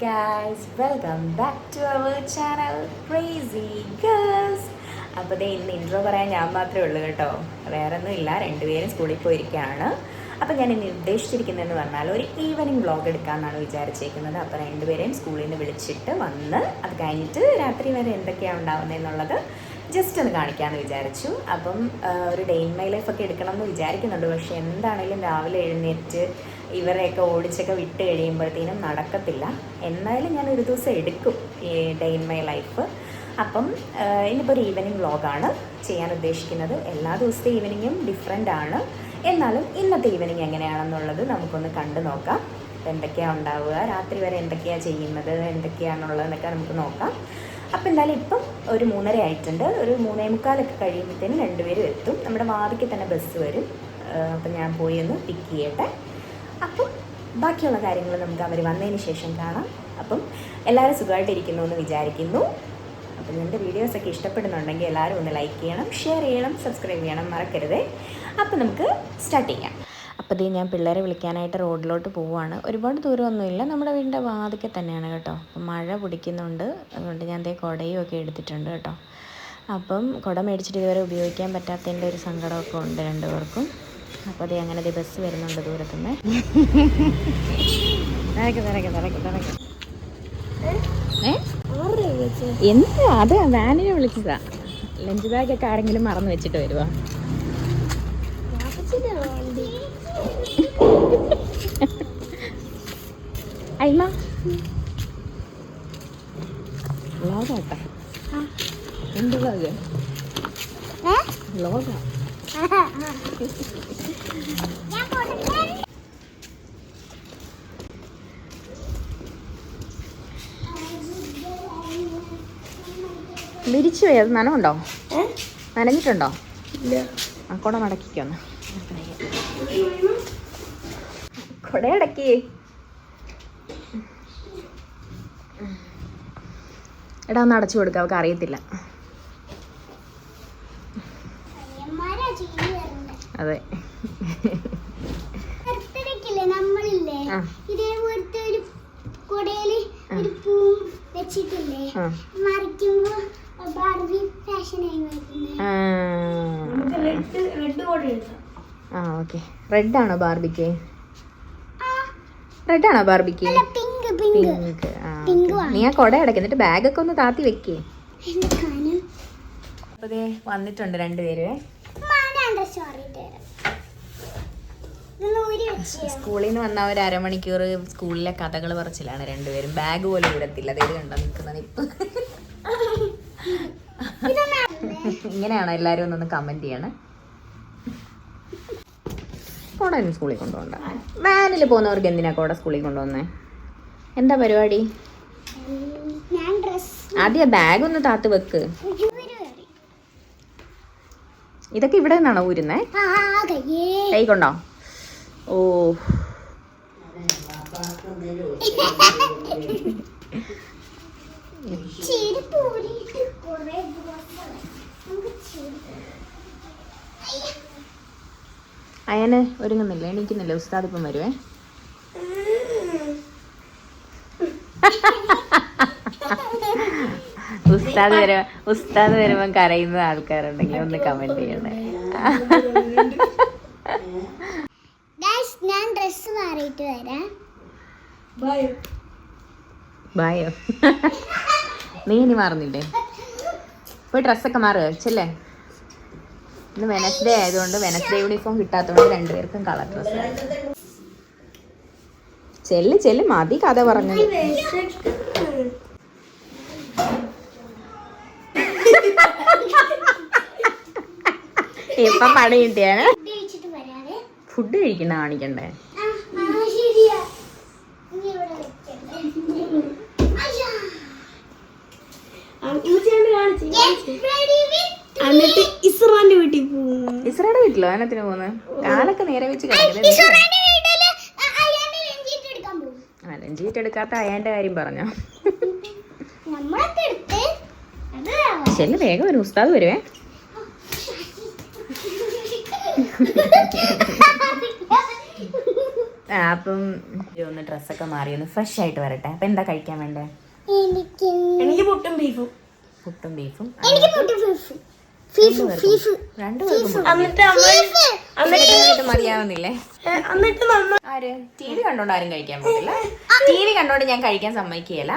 guys, welcome back to our channel Crazy Girls. അപ്പോൾ ദേ ഇന്ന് intro പറയാൻ ഞാൻ മാത്രമേ ഉള്ളൂ കേട്ടോ, വേറെ ഒന്നും ഇല്ല. രണ്ടുപേരും സ്കൂളിൽ പോയിരിക്കുകയാണ്. അപ്പോൾ ഞാൻ ഇന്ന് ഉദ്ദേശിച്ചിരിക്കുന്നതെന്ന് പറഞ്ഞാൽ ഒരു ഈവനിങ് വ്ളോഗ് എടുക്കാമെന്നാണ് വിചാരിച്ചേക്കുന്നത്. അപ്പോൾ രണ്ടുപേരെയും സ്കൂളിൽ നിന്ന് വിളിച്ചിട്ട് വന്ന് അത് കഴിഞ്ഞിട്ട് രാത്രി വരെ എന്തൊക്കെയാണ് ഉണ്ടാവുന്നതെന്നുള്ളത് ജസ്റ്റ് ഒന്ന് കാണിക്കാമെന്ന് വിചാരിച്ചു. അപ്പം ഒരു ഡേ ഇൻ മൈ ലൈഫൊക്കെ എടുക്കണം എന്ന് വിചാരിക്കുന്നുണ്ട്. പക്ഷേ എന്താണെങ്കിലും രാവിലെ എഴുന്നേറ്റ് ഇവരെയൊക്കെ ഓടിച്ചൊക്കെ വിട്ട് കഴിയുമ്പോഴത്തേനും നടക്കത്തില്ല. എന്നാലും ഞാൻ ഒരു ദിവസം എടുക്കും ഈ ഡേ ഇൻ മൈ ലൈഫ്. അപ്പം ഇന്നിപ്പോൾ ഒരു ഈവനിങ് വ്ളോഗാണ് ചെയ്യാൻ ഉദ്ദേശിക്കുന്നത്. എല്ലാ ദിവസത്തെ ഈവനിങ്ങും ഡിഫറെൻ്റ് ആണ്. എന്നാലും ഇന്നത്തെ ഈവനിങ് എങ്ങനെയാണെന്നുള്ളത് നമുക്കൊന്ന് കണ്ടു നോക്കാം. എന്തൊക്കെയാണ് ഉണ്ടാവുക, രാത്രി വരെ എന്തൊക്കെയാണ് ചെയ്യുന്നത്, എന്തൊക്കെയാണുള്ളതെന്നൊക്കെ നമുക്ക് നോക്കാം. അപ്പം എന്തായാലും ഇപ്പം ഒരു 3:30 ആയിട്ടുണ്ട്. ഒരു 3:45 കഴിയുമ്പോഴത്തേനും രണ്ടുപേരും എത്തും. നമ്മുടെ വാതിക്ക് തന്നെ ബസ് വരും. അപ്പം ഞാൻ പോയി ഒന്ന് പിക്ക് ചെയ്യട്ടെ. അപ്പം ബാക്കിയുള്ള കാര്യങ്ങൾ നമുക്ക് അവർ വന്നതിന് ശേഷം കാണാം. അപ്പം എല്ലാവരും സുഖമായിട്ടിരിക്കുന്നു എന്ന് വിചാരിക്കുന്നു. അപ്പം എൻ്റെ വീഡിയോസൊക്കെ ഇഷ്ടപ്പെടുന്നുണ്ടെങ്കിൽ എല്ലാവരും ഒന്ന് ലൈക്ക് ചെയ്യണം, ഷെയർ ചെയ്യണം, സബ്സ്ക്രൈബ് ചെയ്യണം, മറക്കരുതേ. അപ്പം നമുക്ക് സ്റ്റാർട്ട് ചെയ്യാം. അപ്പോൾ ഇത് ഞാൻ പിള്ളേരെ വിളിക്കാനായിട്ട് റോഡിലോട്ട് പോവുകയാണ്. ഒരുപാട് ദൂരമൊന്നുമില്ല, നമ്മുടെ വീടിൻ്റെ വാതിക്കെ തന്നെയാണ് കേട്ടോ. അപ്പം മഴ പിടിക്കുന്നുണ്ട്, അതുകൊണ്ട് ഞാൻ ദേ കുടയും ഒക്കെ എടുത്തിട്ടുണ്ട് കേട്ടോ. അപ്പം കുട മേടിച്ചിട്ട് ഇതുവരെ ഉപയോഗിക്കാൻ പറ്റാത്തതിൻ്റെ ഒരു സങ്കടമൊക്കെ ഉണ്ട് രണ്ടുപേർക്കും. അപ്പോൾ അതേ അങ്ങനെ ദേ ബസ് വരുന്നുണ്ട് ദൂരത്തുനിന്ന്. എന്താ അത് വാനിനെ വിളിച്ചതാ. ലഞ്ച് ബാഗൊക്കെ ആരെങ്കിലും മറന്നു വെച്ചിട്ട് വരുവാ. അയ്മ വ്ളോഗാട്ടാ. എന്ത് വ്ളോഗ്? വ്ളോഗാ. വിരിച്ചു പോയി. അത് നനവുണ്ടോ? നനഞ്ഞിട്ടുണ്ടോ? ആ കുട മടക്കിക്കൊന്ന്. കുടയടക്കി. എടാ ഒന്ന് അടച്ചു കൊടുക്കുക, അവൾക്ക് അറിയത്തില്ല. അതെ ആ ഓക്കെ. റെഡാണോ ബാർബിക്ക്? റെഡാണോ ബാർബിക്ക്? പിങ്ക്. നീ ആ കുട അടക്കി, എന്നിട്ട് ബാഗൊക്കെ ഒന്ന് താത്തി വെക്കേ. അപ്പൊ വന്നിട്ടുണ്ട് രണ്ടുപേര്. സ്കൂളിൽ നിന്ന് വന്ന ഒരു അരമണിക്കൂർ സ്കൂളിലെ കഥകൾ പറച്ചിലാണ് രണ്ടുപേരും. ബാഗ് പോലും വിടത്തില്ല. അതേത് കണ്ടോ നിൽക്കുന്നത് ഇപ്പൊ. ഇങ്ങനെയാണോ എല്ലാരും ഒന്നൊന്ന് കമന്റ് ചെയ്യണേ. കോട സ്കൂളിൽ കൊണ്ടുപോകണ്ട. വാനിൽ പോകുന്നവർക്ക് എന്തിനാ കോട സ്കൂളിൽ കൊണ്ടുവന്നേ? എന്താ പരിപാടി? ആദ്യം ബാഗ് ഒന്ന് താത്ത് വെക്ക്. ഇതൊക്കെ ഇവിടെ നിന്നാണോ ഊരുന്നേ? കൈ കൊണ്ടോ? ഓ അയന് ഒരുങ്ങുന്നില്ല, എണീക്കുന്നില്ല. ഉസ്താദ് ഇപ്പം വരുവേ. ഉസ്താദ് വരുമ്പം കരയുന്ന ആൾക്കാരുണ്ടെങ്കിൽ ഒന്ന് കമന്റ് ചെയ്യണേ. ഞാൻ ഡ്രസ് മാറിയിട്ട് വരാം. ബായോ? നീ ഇനി മാറുന്നില്ലേ? പോയി ഡ്രസ്സൊക്കെ മാറുക ചെല്ലേ. ഇന്ന് വെനസ്ഡേ ആയതുകൊണ്ട് വെനസ്ഡേ യൂണിഫോം കിട്ടാത്തതുകൊണ്ട് രണ്ടുപേർക്കും കളർ ഡ്രസ്സ്. ചെല്ല് മതി കഥ പറഞ്ഞത്. ഇപ്പം പണി കിട്ടിയാണ്. ഫുഡ് കഴിക്കുന്ന കാണിക്കണ്ടേ? ഇസ്രയുടെ വീട്ടിലോ? അതിനത്തിന് പോകുന്നത്? കാലൊക്കെ നേരെ വെച്ച് കിടക്കുന്നത്. ലഞ്ചീറ്റ് എടുക്കാത്ത അയാന്റെ കാര്യം പറഞ്ഞോ? ശരി, വേഗം വരും. ഉസ്താദ് വരുവേ. അപ്പം ഒന്ന് ഡ്രസ്സൊക്കെ മാറി ഒന്ന് ഫ്രഷ് ആയിട്ട് വരട്ടെ. അപ്പം എന്താ കഴിക്കാൻ വേണ്ടേ? എനിക്ക് പുട്ടും ബീഫും. പുട്ടും ബീഫും എന്നിട്ട് മതിയാവുന്നില്ലേ? ആര് TV കണ്ടോണ്ട് ആരും കഴിക്കാൻ പോകില്ല. TV കണ്ടോണ്ട് ഞാൻ കഴിക്കാൻ സമ്മതിക്കുകയല്ല.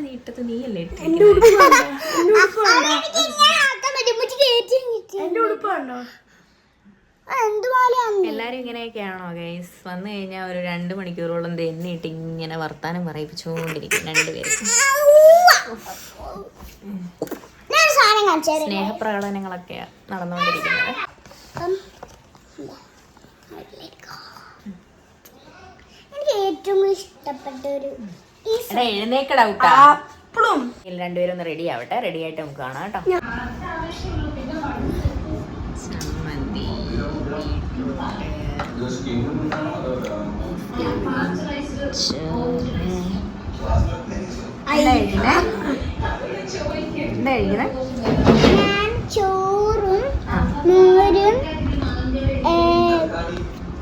നീട്ടത്ത് നീയല്ലേ എല്ലാരും ഇങ്ങനെയൊക്കെയാണോ ഗൈസ്? വന്നു കഴിഞ്ഞാൽ ഒരു 2 മണിക്കൂറോളം തെന്നിയിട്ട് ഇങ്ങനെ വർത്താനം പറയിപ്പിച്ചുകൊണ്ടിരിക്കും രണ്ടുപേരും. സ്നേഹപ്രകടനങ്ങളൊക്കെയാ നടന്നുകൊണ്ടിരിക്കുന്നത്. എനിക്ക് ഏറ്റവും ഇഷ്ടപ്പെട്ട ഒരു എഴുന്നേക്കടാ രണ്ടുപേരും ഒന്ന് റെഡി ആവട്ടെ. റെഡി ആയിട്ട് നമുക്ക് കാണാം കേട്ടോ. ചമ്മന്തി, ഞാൻ ചോറും മോരും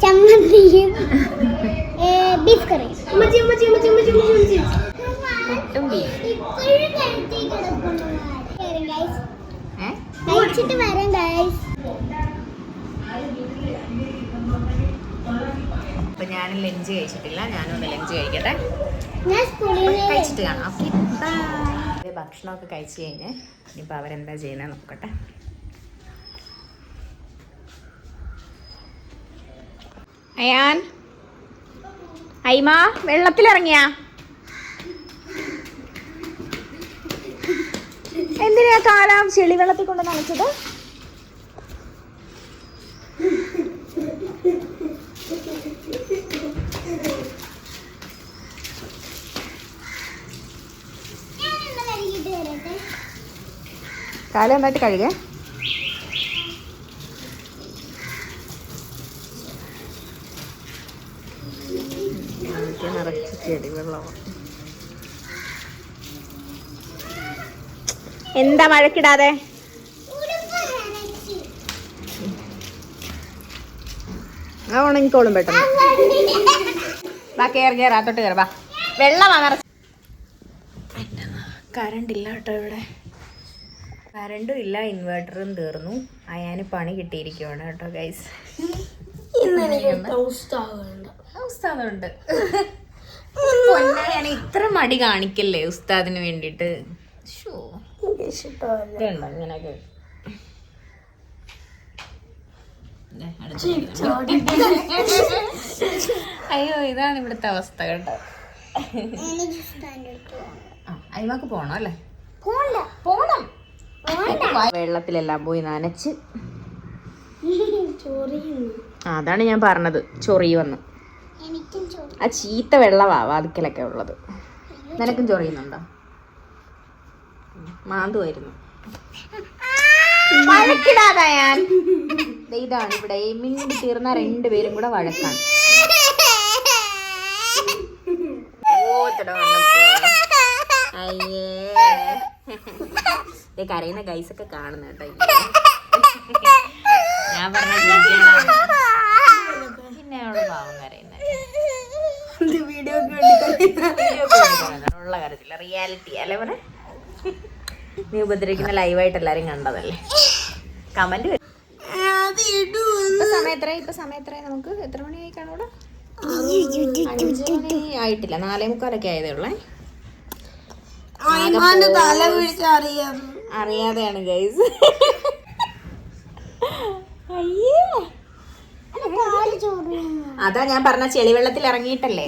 ചമ്മന്തിയും ബീഫ് കറിയും. പുട്ടും ബീഫും. കഴിച്ചിട്ട് വരാം ഗൈസ്. അപ്പൊ ഞാനും ലഞ്ച് കഴിച്ചിട്ടില്ല. ഞാനും ഒന്ന് ലഞ്ച് കഴിക്കട്ടെ. ഞാൻ സ്കൂളിൽ കഴിച്ചിട്ട് കാണാം. ഓക്കെ, ഭക്ഷണമൊക്കെ കഴിച്ചു കഴിഞ്ഞ് ഇനിയിപ്പോൾ അവരെന്താ ചെയ്യുന്നത് നോക്കട്ടെ. അയാൻ, ഐമ വെള്ളത്തിലിറങ്ങിയാ? എന്തിനാ കാലാം ചെളി വെള്ളത്തിൽ കൊണ്ട് നനച്ചത്? കാലം നന്നായിട്ട് കഴുകേ. നിറച്ച് ചെടി വെള്ളമാണ്. എന്താ മഴക്കിടാതെ? ആ ഉണങ്ങിക്കോളും പെട്ടെന്ന്. ബാ കയറാത്തോട്ട് കയറാ. വെള്ളമാണ്. കറണ്ട് ഇല്ല കേട്ടോ ഇവിടെ. കറണ്ടും ഇല്ല, ഇൻവേർട്ടറും തീർന്നു. അയാന് പണി കിട്ടിയിരിക്കുവാണ് കേട്ടോ ഗൈസ്. ഉസ്താദുണ്ട്. ഞാൻ ഇത്ര മടി കാണിക്കല്ലേ ഉസ്താദിന് വേണ്ടിട്ട്. ഇങ്ങനെയൊക്കെ അയ്യോ, ഇതാണ് ഇവിടുത്തെ അവസ്ഥ കേട്ടോ. അയ്മക്ക് പോണോ അല്ലേ? പോണം. വെള്ളത്തിലെല്ലാം പോയി നനച്ച്. അതാണ് ഞാൻ പറഞ്ഞത്, ചൊറിയുമെന്ന്. ആ ചീത്ത വെള്ളവാ വാതിക്കലൊക്കെ ഉള്ളത്. നിനക്കും ചൊറിയുന്നുണ്ടോ? മാന്തുമായിരുന്നു. വഴക്കിടാതാ ഞാൻ. ഇതാണ് ഇവിടെ മിണ്ടി തീർന്ന 2 പേരും കൂടെ വഴക്കാണ്. അയ്യേ, കരയുന്ന ഗൈസൊക്കെ കാണുന്ന കേട്ടോ. ഞാൻ പറഞ്ഞ പിന്നെ അവള് പാവം കരയുന്ന ഉള്ള കാര്യത്തില്ല. റിയാലിറ്റി അല്ലേ പറ. നീ ഉപദ്രവിക്കുന്ന ലൈവായിട്ട് എല്ലാരും കണ്ടതല്ലേ. കമന്റ് ഇപ്പൊ സമയത്ര നമുക്ക് എത്ര മണിയായി കാണൂടെ? 5 മണി ആയിട്ടില്ല, 4:45 ആയതേ ഉള്ളേ. അറിയാതെയാണ് ഗൈസ്. അയ്യേ, അതാ ഞാൻ പറഞ്ഞ ചെളിവെള്ളത്തിൽ ഇറങ്ങിയിട്ടല്ലേ.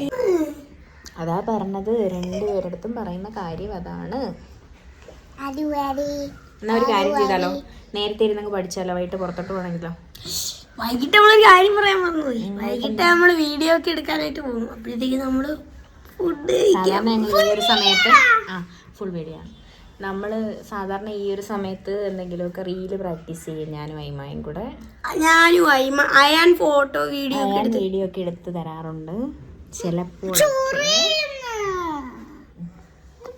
അതാ പറഞ്ഞത്, 2 പേരെടുത്തും പറയുന്ന കാര്യം അതാണ്. എന്നാ ഒരു കാര്യം ചെയ്താലോ, നേരത്തെ ഇരുന്നങ്ങ് പഠിച്ചാലോ, വൈകിട്ട് പുറത്തോട്ട് പോകണമെങ്കിലോ. വൈകിട്ട് നമ്മളൊരു കാര്യം പറയാൻ മറന്നുപോയി. വൈകിട്ട് നമ്മള് വീഡിയോ ഒക്കെ എടുക്കാനായിട്ട് പോകും. അപ്പോഴത്തേക്ക് നമ്മള് ഫുഡ് സാധാരണ ഞങ്ങൾ ഈ ഒരു സമയത്ത് ഫുൾ വീഡിയോ ആണ്. നമ്മൾ സാധാരണ ഈ ഒരു സമയത്ത് എന്തെങ്കിലുമൊക്കെ റീല് പ്രാക്ടീസ് ചെയ്യും. ഞാനും അയ്മയും കൂടെ. ഞാനും അയാൻ ഫോട്ടോ വീഡിയോ ഒക്കെ എടുത്ത് തരാറുണ്ട് ചിലപ്പോൾ.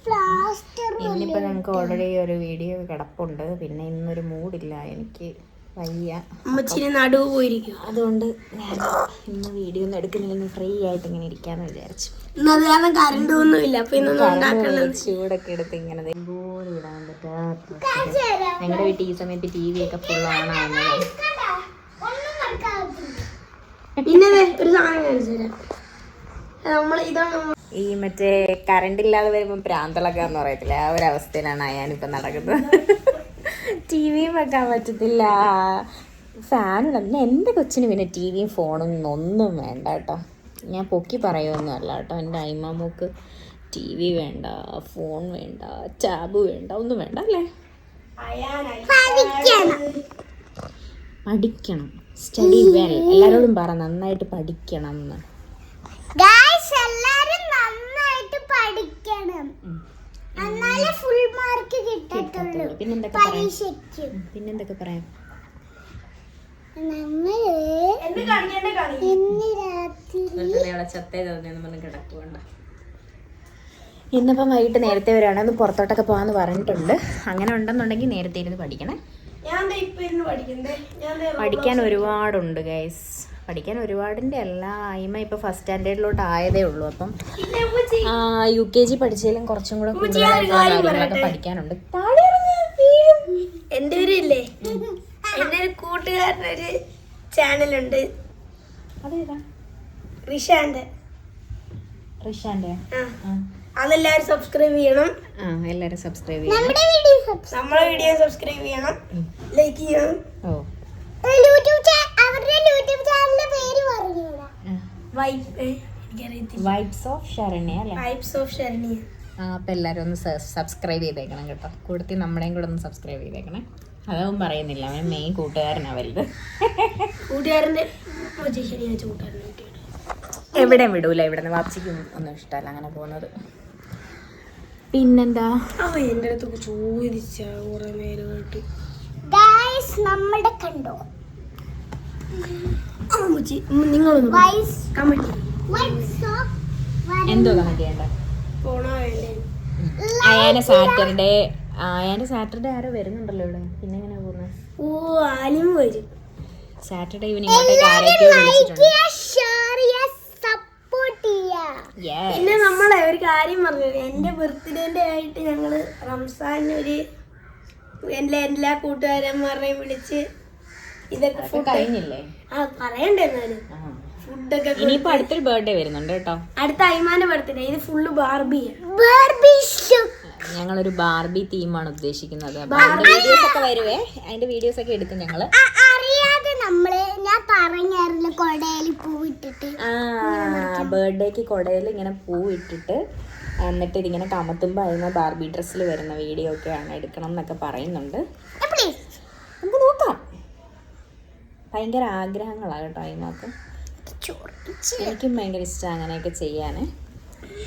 പ്ലാസ്റ്റർ ഇന്നിപ്പോൾ ഞങ്ങൾക്ക് ഓൾറെഡി ഒരു വീഡിയോ കിടപ്പുണ്ട്. പിന്നെ ഇന്നൊരു മൂഡില്ല, എനിക്ക് വയ്യ. അമ്മച്ചിരി നടുവ് പോയിരിക്കും. അതുകൊണ്ട് ഞാൻ ഇന്ന് വീഡിയോ ഒന്നും എടുക്കുന്നില്ലെന്ന് ഫ്രീ ആയിട്ട് ഇങ്ങനെ ഇരിക്കാന്ന് വിചാരിച്ചു. ഇന്നത് കാരണം കറണ്ട് ഒന്നും ഇല്ല. അപ്പൊ ഇന്നൊന്നും ഉണ്ടാക്കണം. ചൂടൊക്കെ എടുത്ത് ഇങ്ങനെ പോലും ഇടാൻ പറ്റാത്ത ഞങ്ങളുടെ വീട്ടിൽ ഈ സമയത്ത് TV ഒക്കെ ഫുൾ ഓണാവുന്നത്. പിന്നെ ഒരു സാധനം കാണിച്ചു തരാം. നമ്മൾ ഇതാണ് ഈ മറ്റേ കറണ്ട് ഇല്ലാതെ വരുമ്പോൾ പ്രാന്തളക്കാന്ന് പറയത്തില്ല, ആ ഒരു അവസ്ഥയിലാണ് ഞാനിപ്പോൾ നടക്കുന്നത്. TV വെക്കാൻ പറ്റത്തില്ല, ഫാനുള്ള. പിന്നെ എൻ്റെ കൊച്ചിന് പിന്നെ TV യും ഫോണും ഒന്നും വേണ്ട കേട്ടോ. ഞാൻ പൊക്കി പറയുമൊന്നുമല്ല കേട്ടോ. എൻ്റെ അയിമാമൂക്ക് TV വേണ്ട, ഫോൺ വേണ്ട, ടാബ് വേണ്ട, ഒന്നും വേണ്ട അല്ലേ. പഠിക്കണം, സ്റ്റഡി വെൽ. എല്ലാവരോടും പറ നന്നായിട്ട് പഠിക്കണം എന്ന്. എല്ലാരും നന്നായിട്ട് പഠിക്കണം, എന്നാലേ ഫുൾ മാർക്ക് കിട്ടത്തുള്ളൂ പിന്നെന്തൊക്കെ പരീക്ഷയ്ക്ക്. പിന്നെന്തൊക്കെ പറയാം. നമ്മള് ഇന്ന് രാത്രി കിടക്കുന്നുണ്ട്. ഇന്നിപ്പം വൈകിട്ട് നേരത്തെ വരികയാണ്. ഒന്ന് പുറത്തോട്ടൊക്കെ പോകാന്ന് പറഞ്ഞിട്ടുണ്ട്. അങ്ങനെ ഉണ്ടെന്നുണ്ടെങ്കിൽ നേരത്തെ ഇരുന്ന് പഠിക്കണേ. പഠിക്കാൻ ഒരുപാടുണ്ട് ഗൈസ്, പഠിക്കാൻ ഒരുപാടിൻ്റെ അല്ല. അയിമ ഇപ്പോൾ ഫസ്റ്റ് സ്റ്റാൻഡേർഡിലോട്ട് ആയതേ ഉള്ളൂ. അപ്പം UKG പഠിച്ചാലും കുറച്ചും കൂടെ കൂടുതലായിട്ടുള്ള കാര്യങ്ങളൊക്കെ പഠിക്കാനുണ്ട്. എൻ്റെ ഒരു ഇല്ലേ, എൻ്റെ ഒരു കൂട്ടുകാരനൊരു ചാനലുണ്ട്. അതേതാ? റിഷാന്റെ. അതെല്ലാരും സബ്സ്ക്രൈബ് ചെയ്യണം. എല്ലാവരും സബ്സ്ക്രൈബ് ചെയ്യണം. നമ്മളെ വീഡിയോ സബ്സ്ക്രൈബ് ചെയ്യണം, ലൈക്ക് ചെയ്യണം. വൈബ്സ് ഓഫ് ശരണ്യ അല്ലേ? Vibes of Saranya. അപ്പം എല്ലാവരും ഒന്ന് സബ്സ്ക്രൈബ് ചെയ്തേക്കണം കേട്ടോ. കൂടുതൽ നമ്മളെയും കൂടെ ഒന്ന് സബ്സ്ക്രൈബ് ചെയ്തേക്കണേ. അതൊന്നും പറയുന്നില്ല, അവൻ മെയിൻ കൂട്ടുകാരനാണ് വലുത്. കൂട്ടുകാരൻ്റെ ശനിയാഴ്ച കൂട്ടുകാരൻ എവിടെയും വിടൂല. ഇവിടെ നിന്ന് വാപ്സിക്കും ഒന്നും ഇഷ്ടമല്ല അങ്ങനെ പോകുന്നത്. പിന്നെന്താ, എൻ്റെ അടുത്തൊക്കെ ചോദിച്ച കുറെ നേരമായിട്ട് നമ്മുടെ കണ്ടോ നിങ്ങളൊന്ന് കമന്റ് എന്തോ കമന്റ് ചെയ്യണ്ട. പോണോ വേണ്ടേ? അയാൻ്റെ സാറ്റർഡേ ആരോ വരുന്നുണ്ടല്ലോ ഇവിടെ. പിന്നെ എങ്ങനെ പോകുന്നത്? ഓ ആലും വരും. സാറ്റർഡേ ഈവനിങ് ആരൊക്കെയോ വിളിച്ചിട്ടുണ്ട്. പിന്നെ നമ്മളെ ഒരു കാര്യം പറഞ്ഞു, എൻ്റെ ബർത്ത്ഡേന്റെ ആയിട്ട് ഞങ്ങള് റംസാൻ എല്ലാ കൂട്ടുകാരന്മാരെയും വിളിച്ച് ഇതൊക്കെ ഫുഡ് കഴിഞ്ഞില്ലേ? പറയണ്ടേ എന്നാലും ഫുഡൊക്കെ. ഇനിയിപ്പോ അടുത്തൊരു ബർത്ത്ഡേ വരുന്നുണ്ട് കേട്ടോ. അടുത്ത അയ്മാന്റെ ബർത്ത്ഡേ. ഇത് ഫുള്ള് ബാർബിയാണ്. ഞങ്ങളൊരു ബാർബി തീമാണ് ഉദ്ദേശിക്കുന്നത്. വീഡിയോസ് ഒക്കെ വരുവേ, അതിന്റെ വീഡിയോസ് ഒക്കെ എടുക്കും ഞങ്ങള്. അറിയാതെ നമ്മള് ഞാൻ പറഞ്ഞായിരുന്നു കൊടയിൽ പൂവിട്ടിട്ട്. ബർത്ത്ഡേക്ക് കൊടയിൽ ഇങ്ങനെ പൂവിട്ടിട്ട് എന്നിട്ട് ഇതിങ്ങനെ കമത്തുമ്പോൾ അതിന് ബാർബി ഡ്രസ്സിൽ വരുന്ന വീഡിയോ ഒക്കെയാണ് എടുക്കണം എന്നൊക്കെ പറയുന്നുണ്ട്. നമുക്ക് നോക്കാം. ഭയങ്കര ആഗ്രഹങ്ങളാണ് കേട്ടോ അയിമാക്ക്. എനിക്കും ഭയങ്കര ഇഷ്ടമാണ് അങ്ങനെയൊക്കെ ചെയ്യാൻ.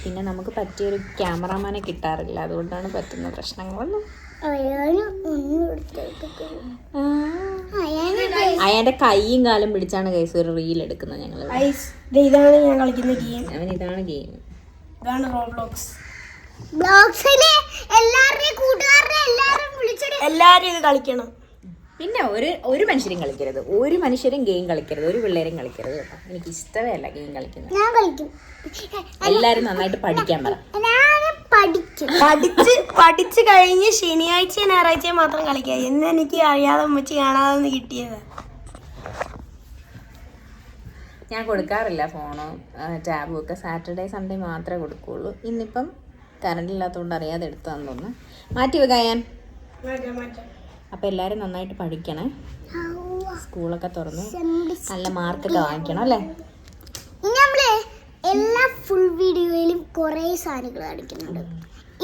പിന്നെ നമുക്ക് പറ്റിയൊരു ക്യാമറാമാനെ കിട്ടാറില്ല, അതുകൊണ്ടാണ് പറ്റുന്ന പ്രശ്നങ്ങളൊന്നും. അയാന്റെ കൈയും കാലും പിടിച്ചാണ് കൈസ് ഒരു റീൽ എടുക്കുന്നത് ഞങ്ങൾ. ഇതാണ് ഞാൻ കളിക്കുന്ന ഗെയിം. അവൻ ഇതാണ് ഗെയിം. ഇതാണ് റോബ്ലോക്സ്. എല്ലാരും ഇത് കളിക്കണം. പിന്നെ ഒരു മനുഷ്യരും കളിക്കരുത്, ഒരു മനുഷ്യരും ഗെയിം കളിക്കരുത്, ഒരു പിള്ളേരും കളിക്കരുത് കേട്ടോ. എനിക്ക് ഇഷ്ടമേ അല്ല ഗെയിം കളിക്കുന്നത്. ഞാൻ കളിക്കും. എല്ലാരും നന്നായിട്ട് പഠിക്കാൻ പറ. പഠിച്ച് കഴിഞ്ഞ് ശനിയാഴ്ച ഞായറാഴ്ച മാത്രം കളിക്കാം എന്ന് എനിക്ക് അറിയാതെ വെച്ച് കാണാതെ കിട്ടിയത്. ഞാൻ കൊടുക്കാറില്ല ഫോണും ടാബും ഒക്കെ. സാറ്റർഡേ സൺഡേ മാത്രമേ കൊടുക്കുകയുള്ളൂ. ഇന്നിപ്പം കറണ്ട് ഇല്ലാത്തതുകൊണ്ട് അറിയാതെ എടുത്തതാന്ന് തോന്നുന്നു. മാറ്റി വെക്കാൻ. അപ്പം എല്ലാവരും നന്നായിട്ട് പഠിക്കണേ. സ്കൂളൊക്കെ തുറന്നു നല്ല മാർക്കൊക്കെ വാങ്ങിക്കണം അല്ലേ? നമ്മള് എല്ലാ ഫുൾ വീഡിയോയിലും കുറേ സാധനങ്ങൾ കാണിക്കുന്നുണ്ട്.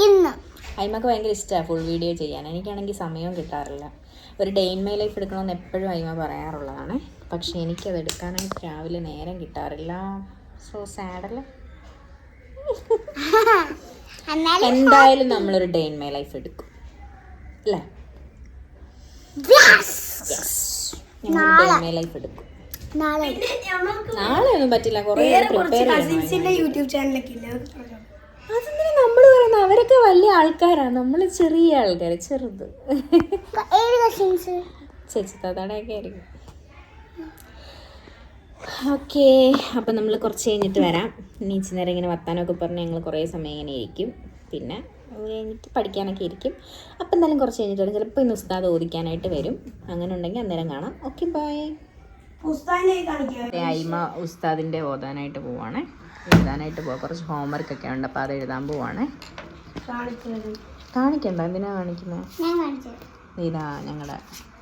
ഇന്ന് അയിമക്ക് ഭയങ്കര ഇഷ്ടമാണ് ഫുൾ വീഡിയോ ചെയ്യാൻ. എനിക്കാണെങ്കിൽ സമയവും കിട്ടാറില്ല. ഒരു ഡേ ഇൻ മൈ ലൈഫ് എടുക്കണമെന്ന് എപ്പോഴും അയിമ പറയാറുള്ളതാണ്. പക്ഷെ എനിക്കത് എടുക്കാനായിട്ട് രാവിലെ നേരം കിട്ടാറില്ല. സോ സാഡല്ലേ. എന്തായാലും നമ്മളൊരു ഡേ ഇൻ മൈ ലൈഫ് എടുക്കും അല്ലേ? ലൈഫ് എടുക്കും. നാളെ ഒന്നും പറ്റില്ല. കുറേ പ്രിപ്പയർ ചെയ്യണം. യൂട്യൂബ് ചാനലൊക്കെ ഇല്ല. അതെന്തിനാ നമ്മൾ പറയുന്നത്? അവരൊക്കെ വലിയ ആൾക്കാരാണ്, നമ്മൾ ചെറിയ ആൾക്കാർ, ചെറുത്. ചേച്ചി താത്താടൊക്കെ ആയിരിക്കും. ഓക്കെ, അപ്പം നമ്മൾ കുറച്ച് കഴിഞ്ഞിട്ട് വരാം. ഇനി ഇച്ചിരി നേരം ഇങ്ങനെ വർത്താനമൊക്കെ പറഞ്ഞ് ഞങ്ങൾ കുറേ സമയം ഇങ്ങനെ ഇരിക്കും. പിന്നെ അത് കഴിഞ്ഞിട്ട് പഠിക്കാനൊക്കെ ഇരിക്കും. അപ്പം എന്തായാലും കുറച്ച് കഴിഞ്ഞിട്ട് വരും. ചിലപ്പോൾ ഇന്ന് ഉസ്താദ് ഓദിക്കാനായിട്ട് വരും. അങ്ങനെ ഉണ്ടെങ്കിൽ അന്നേരം കാണാം. Okay, bye. അയിമ ഉസ്താദിൻ്റെ ഓതാനായിട്ട് പോവാണേ. എഴുതാനായിട്ട് പോവാം. കുറച്ച് ഹോംവർക്കൊക്കെ ഉണ്ട്, അപ്പോൾ അത് എഴുതാൻ പോവാണേ. കാണിക്കണ്ട, എന്തിനാ കാണിക്കുന്നത്? ഇതാ ഞങ്ങളുടെ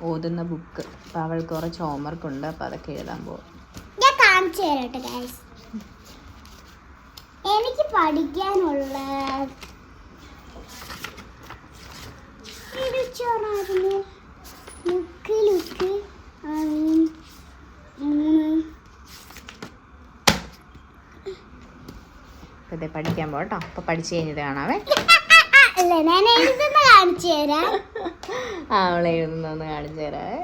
ഓതുന്ന ബുക്ക്. അപ്പോൾ അവൾക്ക് കുറച്ച് ഹോംവർക്ക് ഉണ്ട്, അപ്പോൾ അതൊക്കെ എഴുതാൻ പോവാം. ഞാൻ കാണിച്ചു തരട്ടെ ഗൈസ്. എനിക്ക് പഠിക്കാനുള്ള അതെ, പഠിക്കാൻ പോട്ടോ. അപ്പോൾ പഠിച്ചു കഴിഞ്ഞിട്ട് കാണാവേ. അല്ല, ഞാൻ എഴുതുന്ന കാണിച്ചു തരാം. അവളെ എഴുതുന്നൊന്ന് കാണിച്ചു തരാവേ.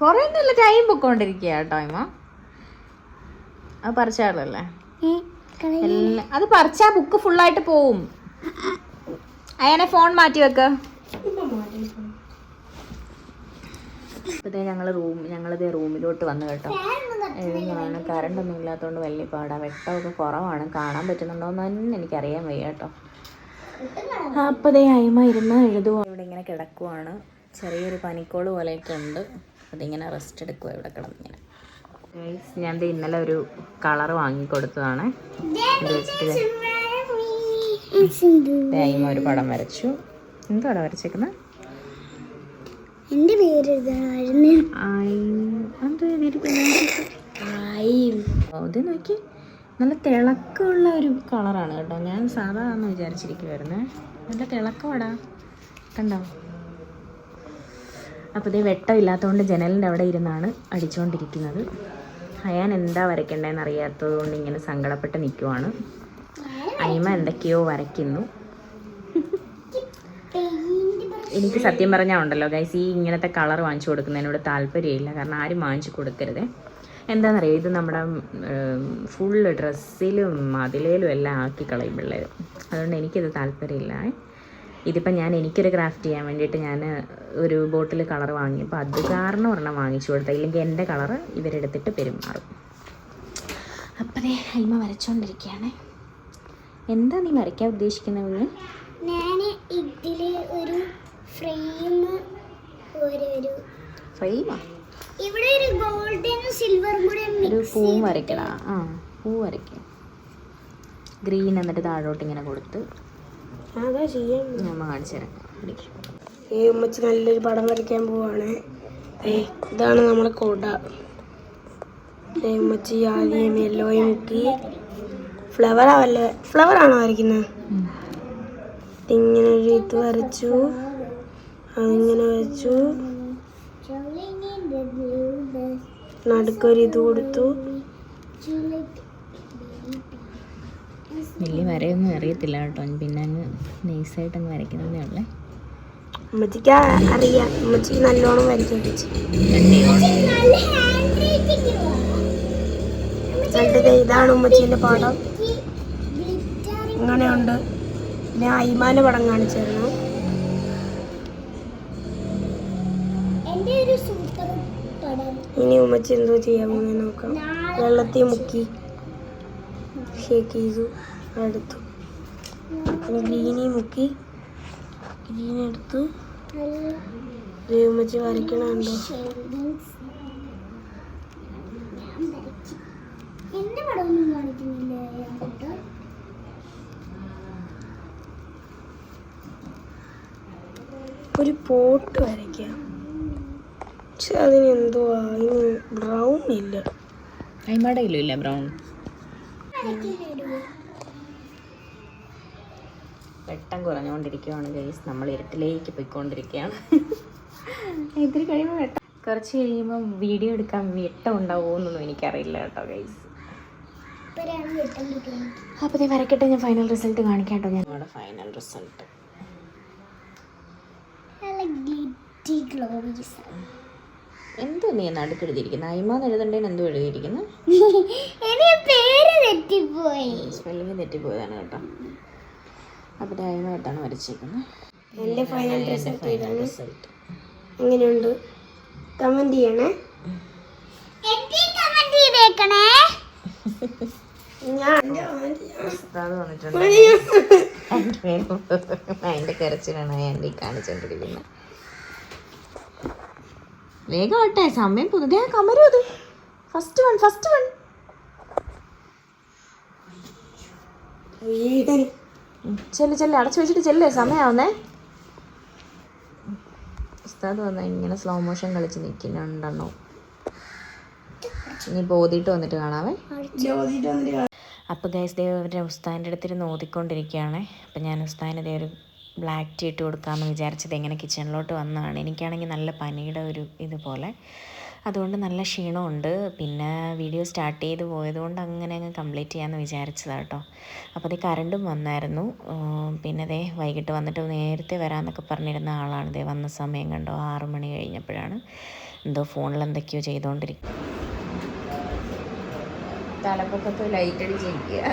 കുറേ ഒന്നുമില്ല, ടൈം പൊക്കോണ്ടിരിക്കുക കേട്ടോ അമ്മ. അത് പറിച്ചാളല്ലേ എല്ലാം. അത് പറിച്ചാ ബുക്ക് ഫുള്ളായിട്ട് പോവും. അയാനെ ഫോൺ മാറ്റി വെക്ക. ഇപ്പത്തേ ഞങ്ങളിതേ റൂമിലോട്ട് വന്നു കേട്ടോ. എഴുതുന്നതാണ്. കറണ്ടൊന്നും ഇല്ലാത്തതുകൊണ്ട് വലിയ പാടാണ്. വെട്ടമൊക്കെ കുറവാണ്. കാണാൻ പറ്റുന്നുണ്ടോയെന്ന് തന്നെ എനിക്കറിയാൻ വയ്യ കേട്ടോ. അപ്പതേ അയിമ ഇരുന്ന് എഴുതുക. ഇവിടെ ഇങ്ങനെ കിടക്കുവാണ്. ചെറിയൊരു പനിക്കോള് പോലെയൊക്കെ ഉണ്ട്. അതിങ്ങനെ റെസ്റ്റ് എടുക്കുക ഇവിടെ കിടന്നിങ്ങനെ. ഞാൻ ഇന്നലെ ഒരു കളർ വാങ്ങിക്കൊടുത്തതാണ്. അയിമ ഒരു പടം വരച്ചു. എന്താണ് വരച്ചേക്കുന്നത്? എന്റെ പേര് ഇത് നോക്കി, നല്ല തിളക്കമുള്ള ഒരു കളറാണ് കേട്ടോ. ഞാൻ സാധാരണ വിചാരിച്ചിരിക്കുവായിരുന്നേ. നല്ല തിളക്കമാടാ, കണ്ടോ? അപ്പോൾ ഇതേ വെട്ടമില്ലാത്തതുകൊണ്ട് ജനലിൻ്റെ അവിടെ ഇരുന്നാണ് അടിച്ചുകൊണ്ടിരിക്കുന്നത്. അയാൻ എന്താ വരയ്ക്കേണ്ടതെന്ന് അറിയാത്തത് കൊണ്ട് ഇങ്ങനെ സങ്കടപ്പെട്ട് നിൽക്കുവാണ്. അയിമ എന്തൊക്കെയോ വരയ്ക്കുന്നു. എനിക്ക് സത്യം പറഞ്ഞാൽ ഉണ്ടല്ലോ ഗൈസ്, ഈ ഇങ്ങനത്തെ കളർ വാങ്ങിച്ചു കൊടുക്കുന്നതിനോട് താല്പര്യമില്ല. കാരണം ആരും വാങ്ങിച്ചു കൊടുക്കരുതേ. എന്താണെന്നറിയോ, ഇത് നമ്മുടെ ഫുള്ള് ഡ്രസ്സിലും അതിലേലും എല്ലാം ആക്കി കളയും പിള്ളേർ. അതുകൊണ്ട് എനിക്കിത് താല്പര്യമില്ല. ഇതിപ്പോൾ എനിക്കൊരു ക്രാഫ്റ്റ് ചെയ്യാൻ വേണ്ടിയിട്ട് ഞാൻ ഒരു ബോട്ടിൽ കളർ വാങ്ങിയപ്പോൾ അത് കാരണം ഒരെണ്ണം വാങ്ങിച്ചു കൊടുത്താൽ, ഇല്ലെങ്കിൽ എൻ്റെ കളറ് ഇവരെടുത്തിട്ട് പെരുമാറും. അപ്പതേ അയിമ വരച്ചോണ്ടിരിക്കുകയാണ്. എന്താ നീ വരയ്ക്കാൻ ഉദ്ദേശിക്കുന്നത്? ഞാൻ ഇതില് ഒരു ഫ്രെയിമാ ഇവിടെ ഒരു ഗോൾഡൻ സിൽവറും കൂടെ ഒരു പൂവും വരയ്ക്കടാ. ആ, പൂ വരയ്ക്കുക. ഗ്രീൻ എന്നിട്ട് താഴോട്ട് ഇങ്ങനെ കൊടുത്ത് അതാ ചെയ്യാൻ നമ്മൾ കാണിച്ചു തരാം. ഉമ്മച്ചി നല്ലൊരു പടം വരയ്ക്കാൻ പോവാണ്. ഇതാണ് നമ്മുടെ കൊട. ഉമ്മച്ചി ആദ്യം യെല്ലോയും മുക്കി ഫ്ലവറാണോ വരയ്ക്കുന്നത്? ഇങ്ങനെ ഒരു ഇത് വരച്ചു, അതിങ്ങനെ വരച്ചു, നടുക്കൊരു ഇത് കൊടുത്തു. വലിയ വരയൊന്നും അറിയത്തില്ല കേട്ടോ, പിന്നെ അങ്ങ് നൈസായിട്ട് അങ്ങ് വരയ്ക്കുന്നതേ ഉള്ളേ. ഉമ്മച്ചിക്ക് അറിയാം, ഉമ്മച്ചിക്ക് നല്ലോണം വരയ്ക്കാൻ പറ്റി. ഇതാണ് ഉമ്മച്ചീൻ്റെ പടം. ഇങ്ങനെയുണ്ട്. ഞാൻ അയിമാൻ്റെ പടം കാണിച്ചു തരണം. ഇനി ഉമ്മച്ചി എന്തോ ചെയ്യാൻ പോകുന്നത് നോക്കാം. വെള്ളത്തിൽ മുക്കി ഷേക്ക് ചെയ്തു, എടുത്തു. ഗ്രീനി മുക്കി, ഗ്രീൻ എടുത്തു. ഉമ്മച്ചി വരയ്ക്കണുണ്ടോ? എന്റെ പടമൊന്നും കാണിക്കുന്നില്ല. ഒരു പോട്ട് വരയ്ക്കാം. പക്ഷെ അതിന് എന്തുവാ, അതിന് ബ്രൗൺ ഇല്ല. അയിമയുടെ ഇല്ല ബ്രൗൺ. വെട്ടം കുറഞ്ഞുകൊണ്ടിരിക്കുകയാണ് ഗൈസ്. നമ്മൾ ഇരുട്ടിലേക്ക് പോയിക്കൊണ്ടിരിക്കുകയാണ്. ഇത്തിരി കഴിയുമ്പോൾ വെട്ടം, കുറച്ച് കഴിയുമ്പോൾ വീഡിയോ എടുക്കാൻ വെട്ടം ഉണ്ടാവുമോന്നൊന്നും എനിക്കറിയില്ല കേട്ടോ ഗൈസ്. അപ്പോൾ ഇത് വരയ്ക്കട്ടെ, ഞാൻ ഫൈനൽ റിസൾട്ട് കാണിക്കാം കേട്ടോ. ഞങ്ങളുടെ ഫൈനൽ റിസൾട്ട് എന്തോ നീ നടുക്ക് എഴുതിയിരിക്കുന്നത്? അയിമാന്ന് എഴുതണ്ടേന്ന് എന്തോ എഴുതിയിരിക്കുന്നത്? തെറ്റിപ്പോയി. സ്പെല്ലിങ് തെറ്റിപ്പോയതാണ് കേട്ടോ. അപ്പോൾ ദയവായിട്ടാണ് വരച്ചേക്കുന്നത്. എൻ്റെ ഫൈനൽ റിസൾട്ട് ഇതാണ്. റിസൾട്ട് എങ്ങനെയുണ്ട് കമന്റ് ചെയ്യണേ. കമന്റ് ചെയ്തേക്കണേ. ഞാൻ ഉസ്താദ് വന്നിട്ടുണ്ട്. അതിൻ്റെ കരച്ചിലാണ് ആൻറ്റി കാണിച്ചുകൊണ്ടിരിക്കുന്നത്. വേഗം ആട്ടെ, സമയം പുതുതേ കമരും. അത് ഫസ്റ്റ് വൺ ചെല്ല് അടച്ചു വെച്ചിട്ട് ചെല്ലേ, സമയമാവുന്നേ. ഉസ്താദ് വന്നാൽ ഇങ്ങനെ സ്ലോ മോഷൻ കളിച്ച് നിൽക്കുന്നുണ്ടെണ്ണോ. ഇനി ഓതിയിട്ട് വന്നിട്ട് കാണാവേ. അപ്പോൾ ഗൈസ് ദേവരുടെ ഉസ്താദിൻ്റെ അടുത്തിരുന്ന് ഓതിക്കൊണ്ടിരിക്കുകയാണ്. അപ്പം ഞാൻ ഉസ്താദിന് ദേ ഒരു ബ്ലാക്ക് ടീ ഇട്ട് കൊടുക്കാമെന്ന് വിചാരിച്ചത് എങ്ങനെ കിച്ചണിലോട്ട് വന്നതാണ്. എനിക്കാണെങ്കിൽ നല്ല പനിയുടെ ഒരു ഇതുപോലെ, അതുകൊണ്ട് നല്ല ക്ഷീണമുണ്ട്. പിന്നെ വീഡിയോ സ്റ്റാർട്ട് ചെയ്ത് പോയതുകൊണ്ട് അങ്ങനെ അങ്ങ് കംപ്ലീറ്റ് ചെയ്യാമെന്ന് വിചാരിച്ചതാണ് കേട്ടോ. അപ്പോൾ അതേ കറണ്ടും വന്നായിരുന്നു. പിന്നെ ദേ വൈകിട്ട് വന്നിട്ട് നേരത്തെ വരാമെന്നൊക്കെ പറഞ്ഞിരുന്ന ആളാണ്. ദേ വന്ന സമയം കണ്ടോ, 6 മണി കഴിഞ്ഞപ്പോഴാണ്. എന്തോ ഫോണിൽ എന്തൊക്കെയോ ചെയ്തുകൊണ്ടിരിക്കുക. തലപ്പൊക്കത്ത് ലൈറ്റ് അടിച്ചിരിക്കുക.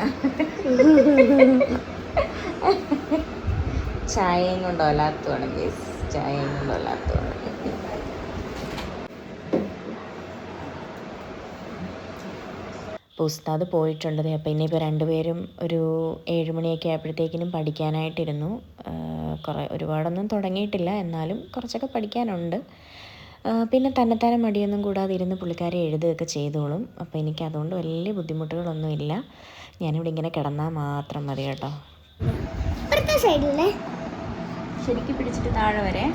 ചായയും കൊണ്ടോ അല്ലാത്തതാണ് കേസ്, ചായയും കൊണ്ടോ അല്ലാത്തതാണ്. അപ്പോൾ ഉസ്താദ് പോയിട്ടുണ്ട്. അപ്പോൾ ഇനിയിപ്പോൾ രണ്ടുപേരും ഒരു 7 മണിയൊക്കെ ആയപ്പോഴത്തേക്കിനും പഠിക്കാനായിട്ടിരുന്നു. ഒരുപാടൊന്നും തുടങ്ങിയിട്ടില്ല, എന്നാലും കുറച്ചൊക്കെ പഠിക്കാനുണ്ട്. പിന്നെ തന്നെത്താനെ മടിയൊന്നും കൂടാതെ ഇരുന്ന് പുള്ളിക്കാരെ എഴുതുകയൊക്കെ ചെയ്തോളും. അപ്പോൾ എനിക്ക് അതുകൊണ്ട് വലിയ ബുദ്ധിമുട്ടുകളൊന്നുമില്ല. ഞാനിവിടെ ഇങ്ങനെ കിടന്നാൽ മാത്രം മതി കേട്ടോ. ശരിക്കും പിടിച്ചിട്ട് താഴെ വരെ.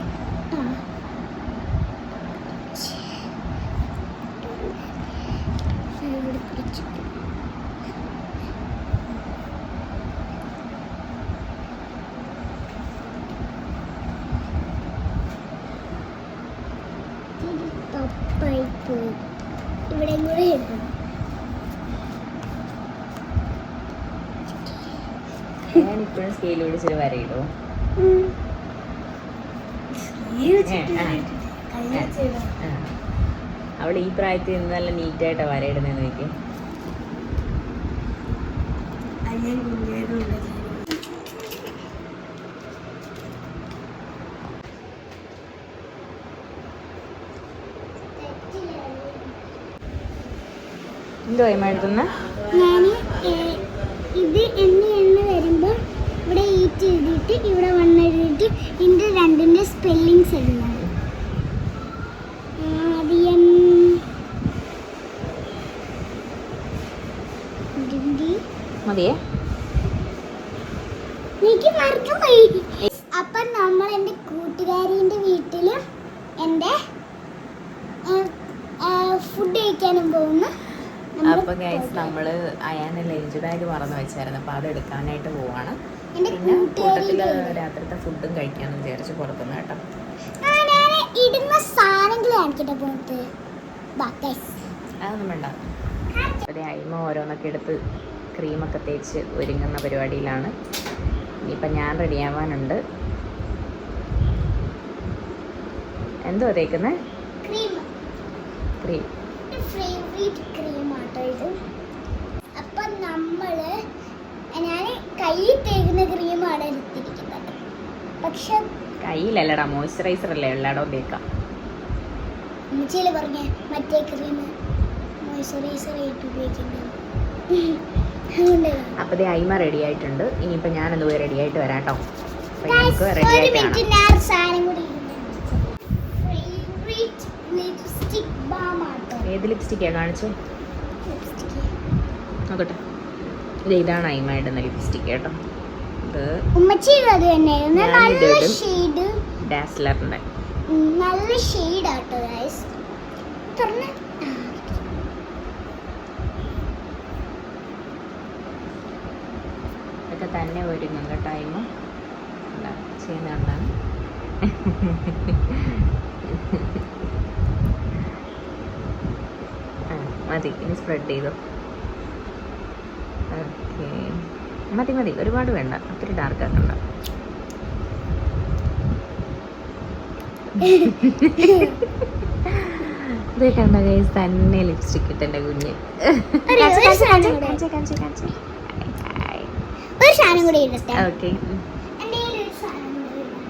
ഇവിടെ കൂടെ ഞാനിപ്പോഴും സ്കെയിൽ പിടിച്ചിട്ട് വരയിടോ. അവൾ ഈ പ്രായത്തിൽ നിന്ന് നല്ല നീറ്റായിട്ടാണ് വരയിടുന്നതെന്ന് നോക്കി. എന്തോ എഴുതുന്ന ഞാൻ ഇത് എണ്ണ വരുമ്പോൾ ഇവിടെ ഈറ്റ് എഴുതിയിട്ട് ഇവിടെ വണ്ണ് എഴുതിയിട്ട് ഇതിൻ്റെ രണ്ടിൻ്റെ സ്പെല്ലിങ്സ് എഴുതണം. മതിയേ. എനിക്ക് മറന്നുപോയി. അപ്പം നമ്മൾ എൻ്റെ കൂട്ടുകാരിൻ്റെ വീട്ടിൽ എൻ്റെ ഫുഡ് കഴിക്കാനും പോകുന്നു. അപ്പോൾ ഗൈസ് നമ്മൾ അയാന് ലഞ്ച് ബാഗ് മറന്നു വെച്ചായിരുന്നു. അപ്പോൾ അത് എടുക്കാനായിട്ട് പോവാണ്. പിന്നെ കൂട്ടത്തിൽ രാത്രിത്തെ ഫുഡും കഴിക്കാമെന്ന് വിചാരിച്ച് പുറത്തുനിന്ന് കേട്ടോ. ഇടുന്ന സാധനങ്ങൾ കാണിക്കട്ടെ പുറത്ത്. അതൊന്നും വേണ്ട. അതെ, അയിമ ഓരോന്നൊക്കെ എടുത്ത് ക്രീമൊക്കെ തേച്ച് ഒരുങ്ങുന്ന പരിപാടിയിലാണ്. ഇനിയിപ്പം ഞാൻ റെഡിയാവാനുണ്ട്. എന്തോ തേക്കുന്നത്? ക്രീം. ഫേവറേറ്റ് ക്രീം ആട്ടോ ഇത്. അപ്പം ഞാൻ കൈ തേക്കുന്ന ക്രീമാണ് എടുത്തിരിക്കുന്നത്. പക്ഷെ കയ്യിലല്ലടാ, മോയ്സ്ചറൈസർ അല്ലേ എല്ലായിടവും തേക്കാം. ചില പറഞ്ഞ മറ്റേ ക്രീം മോയ്സ്ചറൈസർ ആയിട്ട് ഉപയോഗിക്കുന്നത്. അപ്പോൾ ദേ അയിമ റെഡി ആയിട്ടുണ്ട്. ഇനിയിപ്പോൾ ഞാനൊന്ന് പോയി റെഡി ആയിട്ട് വരാം കേട്ടോ. ഏത് ലിപ്സ്റ്റിക്കാണ് കാണിച്ചു നോക്കട്ടെ. ഇതാണ് അയിമ ഇടുന്ന ലിപ്സ്റ്റിക് കേട്ടോ. ഇത് ഡാസ്ലറിൻ്റെ നല്ല ഷെയ്ഡ് ആട്ടോ ഗൈസ്. ഇതൊക്കെ തന്നെ ഒരുങ്ങും കേട്ടോ. അയിമ ചെയ്യുന്നുണ്ടാണ്. മതി, ഇനി സ്പ്രെഡ് ചെയ്തോ. ഓക്കെ, മതി, ഒരുപാട് വേണ്ട, ഒത്തിരി ഡാർക്ക് ആക്കണ്ട. കണ്ട ഗൈസ് തന്നെ ലിപ്സ്റ്റിക് ഇട്ട് എൻ്റെ കുഞ്ഞ്. ഒരു സാധനം കൂടി ഇടട്ടെ. ഓക്കെ, എൻ്റെ കയ്യിൽ ഒരു സാധനം കൂടി ഇടണം.